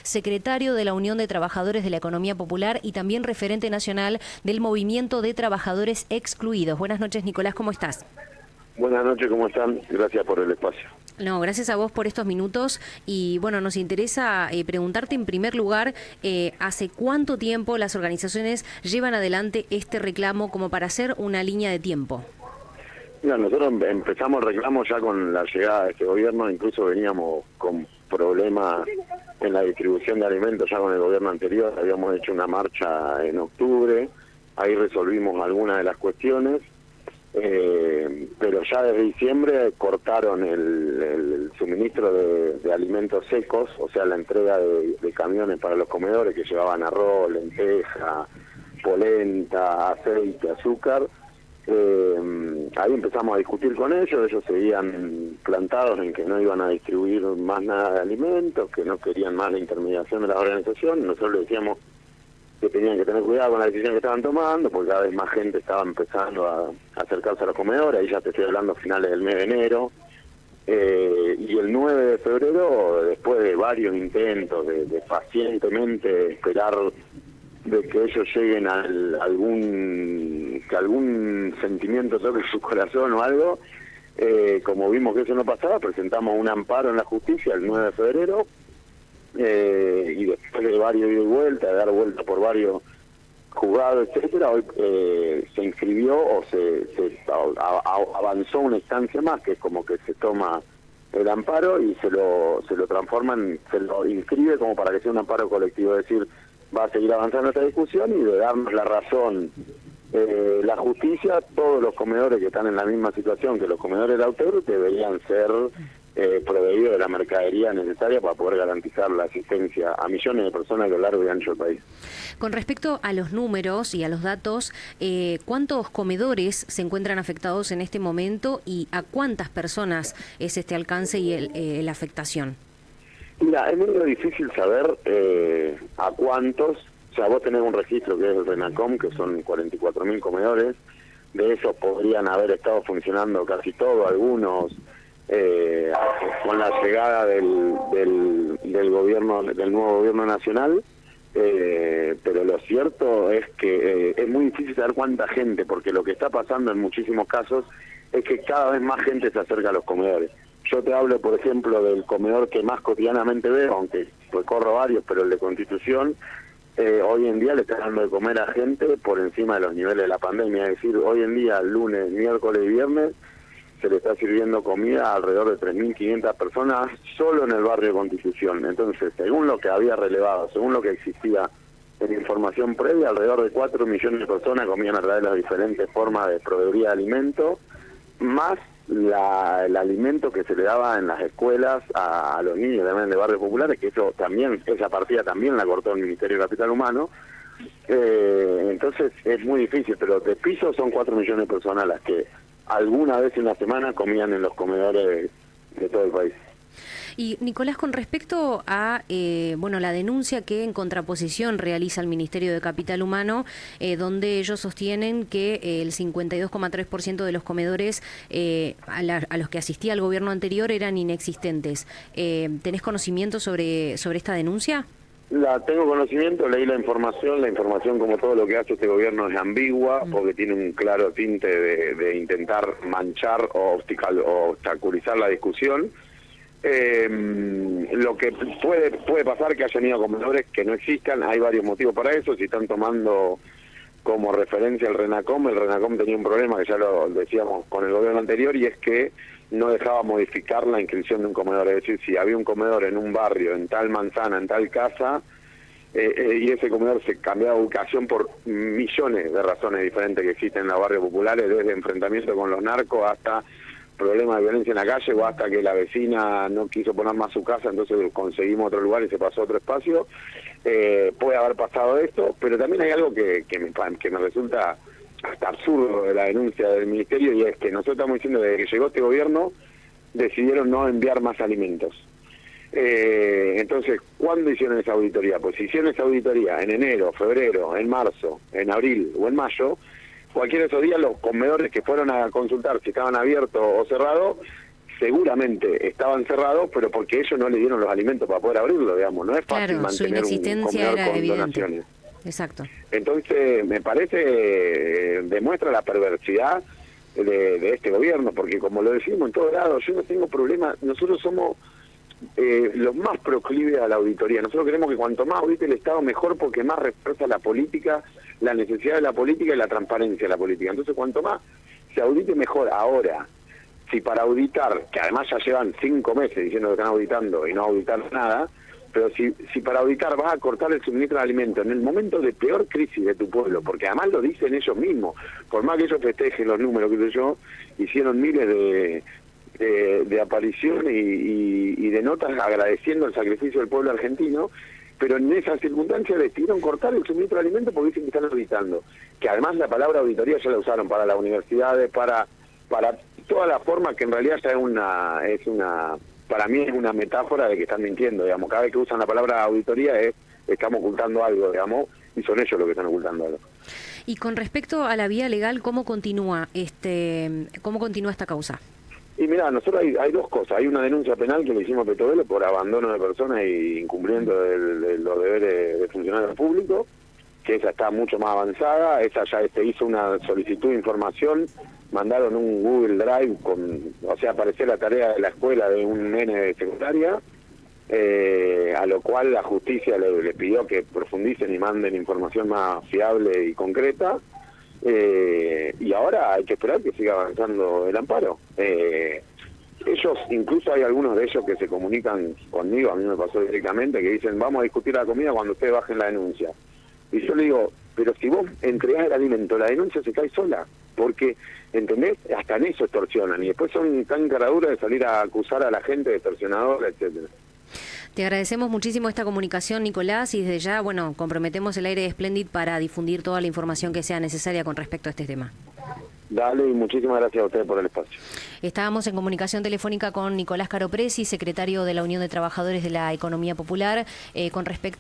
secretario de la Unión de Trabajadores de la Economía Popular y también referente nacional del Movimiento de Trabajadores Excluidos. Buenas noches, Nicolás, ¿cómo estás? Buenas noches, ¿cómo están? Gracias por el espacio. No, gracias a vos por estos minutos y bueno, nos interesa preguntarte en primer lugar, ¿hace cuánto tiempo las organizaciones llevan adelante este reclamo como para hacer una línea de tiempo? Mira, nosotros empezamos el reclamo ya con la llegada de este gobierno, incluso veníamos con problemas en la distribución de alimentos ya con el gobierno anterior, habíamos hecho una marcha en octubre, ahí resolvimos algunas de las cuestiones. Pero ya desde diciembre cortaron el suministro de alimentos secos, o sea, la entrega de camiones para los comedores que llevaban arroz, lenteja, polenta, aceite, azúcar. Ahí empezamos a discutir con ellos seguían plantados en que no iban a distribuir más nada de alimentos, que no querían más la intermediación de la organización. Nosotros les decíamos que tenían que tener cuidado con la decisión que estaban tomando, porque cada vez más gente estaba empezando a acercarse a los comedores, ahí ya te estoy hablando finales del mes de enero, y el 9 de febrero, después de varios intentos de pacientemente esperar de que ellos lleguen a que algún sentimiento toque su corazón o algo, como vimos que eso no pasaba, presentamos un amparo en la justicia el 9 de febrero, y después de varios ida y vuelta, de dar vuelta por varios juzgados, etcétera, hoy se inscribió o se avanzó una instancia más, que es como que se toma el amparo y se lo transforman, se lo inscribe como para que sea un amparo colectivo, es decir, va a seguir avanzando esta discusión y de darnos la razón la justicia, todos los comedores que están en la misma situación que los comedores de autor deberían ser proveído de la mercadería necesaria para poder garantizar la asistencia a millones de personas a lo largo y ancho del país. Con respecto a los números y a los datos, ¿cuántos comedores se encuentran afectados en este momento y a cuántas personas es este alcance y la afectación? Mira, es muy difícil saber a cuántos. O sea, vos tenés un registro que es el RENACOM, que son 44.000 comedores, de esos podrían haber estado funcionando casi todos, algunos con la llegada del gobierno, del nuevo gobierno nacional, pero lo cierto es que es muy difícil saber cuánta gente, porque lo que está pasando en muchísimos casos es que cada vez más gente se acerca a los comedores. Yo te hablo, por ejemplo, del comedor que más cotidianamente veo, aunque recorro varios, pero el de Constitución, hoy en día le está dando de comer a gente por encima de los niveles de la pandemia, es decir, hoy en día, lunes, miércoles y viernes, se le está sirviendo comida a alrededor de 3.500 personas solo en el barrio de Constitución. Entonces, según lo que había relevado, según lo que existía en información previa, alrededor de 4 millones de personas comían a través de las diferentes formas de proveeduría de alimentos, más el alimento que se le daba en las escuelas a los niños también de barrios populares, que eso también, esa partida también la cortó el Ministerio de Capital Humano. Entonces es muy difícil, pero de piso son 4 millones de personas las que alguna vez en la semana comían en los comedores de todo el país. Y Nicolás, con respecto a la denuncia que en contraposición realiza el Ministerio de Capital Humano, donde ellos sostienen que el 52,3% de los comedores a los que asistía el gobierno anterior eran inexistentes. ¿Tenés conocimiento sobre esta denuncia? La tengo conocimiento, leí la información como todo lo que hace este gobierno es ambigua, porque tiene un claro tinte de intentar manchar o obstaculizar la discusión. Lo que puede pasar que hayan ido comedores que no existan, hay varios motivos para eso. Si están tomando como referencia el RENACOM tenía un problema que ya lo decíamos con el gobierno anterior, y es que no dejaba modificar la inscripción de un comedor, es decir, si había un comedor en un barrio, en tal manzana, en tal casa, y ese comedor se cambiaba de ubicación por millones de razones diferentes que existen en los barrios populares, desde enfrentamiento con los narcos hasta problemas de violencia en la calle, o hasta que la vecina no quiso poner más su casa, entonces conseguimos otro lugar y se pasó a otro espacio. Puede haber pasado esto, pero también hay algo que me resulta hasta absurdo de la denuncia del Ministerio, y es que nosotros estamos diciendo desde que llegó este gobierno decidieron no enviar más alimentos. Entonces, ¿cuándo hicieron esa auditoría? Pues si hicieron esa auditoría en enero, febrero, en marzo, en abril o en mayo, cualquiera de esos días los comedores que fueron a consultar si estaban abiertos o cerrados seguramente estaban cerrados, pero porque ellos no le dieron los alimentos para poder abrirlo, digamos. No es fácil Claro, su mantener un inexistencia comedor era con evidente. donaciones. Exacto. Entonces, me parece, demuestra la perversidad de este gobierno, porque como lo decimos en todos lados, yo no tengo problema, nosotros somos los más proclives a la auditoría. Nosotros queremos que cuanto más audite el Estado, mejor, porque más refuerza la política, la necesidad de la política y la transparencia de la política. Entonces, cuanto más se audite, mejor. Ahora, si para auditar, que además ya llevan 5 meses diciendo que están auditando y no auditar nada, pero si para auditar vas a cortar el suministro de alimentos en el momento de peor crisis de tu pueblo, porque además lo dicen ellos mismos, por más que ellos festejen los números, que sé yo, hicieron miles de apariciones y de notas agradeciendo el sacrificio del pueblo argentino, pero en esas circunstancias decidieron cortar el suministro de alimentos porque dicen que están auditando, que además la palabra auditoría ya la usaron para las universidades, para toda la forma, que en realidad ya es una para mí es una metáfora de que están mintiendo, digamos. Cada vez que usan la palabra auditoría estamos ocultando algo, digamos, y son ellos los que están ocultando algo. Y con respecto a la vía legal, ¿cómo continúa esta causa? Y mira, nosotros hay dos cosas. Hay una denuncia penal que le hicimos a Petovelo por abandono de personas y incumplimiento de los deberes de funcionarios públicos, que esa está mucho más avanzada. Esa ya hizo una solicitud de información, mandaron un Google Drive aparecía la tarea de la escuela de un nene de secundaria, a lo cual la justicia le pidió que profundicen y manden información más fiable y concreta, y ahora hay que esperar que siga avanzando el amparo. Ellos, incluso hay algunos de ellos que se comunican conmigo, a mí me pasó directamente, que dicen, vamos a discutir la comida cuando ustedes bajen la denuncia. Y yo le digo, pero si vos entregás el alimento, la denuncia se cae sola, porque, ¿entendés? Hasta en eso extorsionan, y después son tan caraduras de salir a acusar a la gente de extorsionadora, etcétera. Te agradecemos muchísimo esta comunicación, Nicolás, y desde ya, bueno, comprometemos el aire de Splendid para difundir toda la información que sea necesaria con respecto a este tema. Dale, y muchísimas gracias a ustedes por el espacio. Estábamos en comunicación telefónica con Nicolás Caropresi, secretario de la Unión de Trabajadores de la Economía Popular, con respecto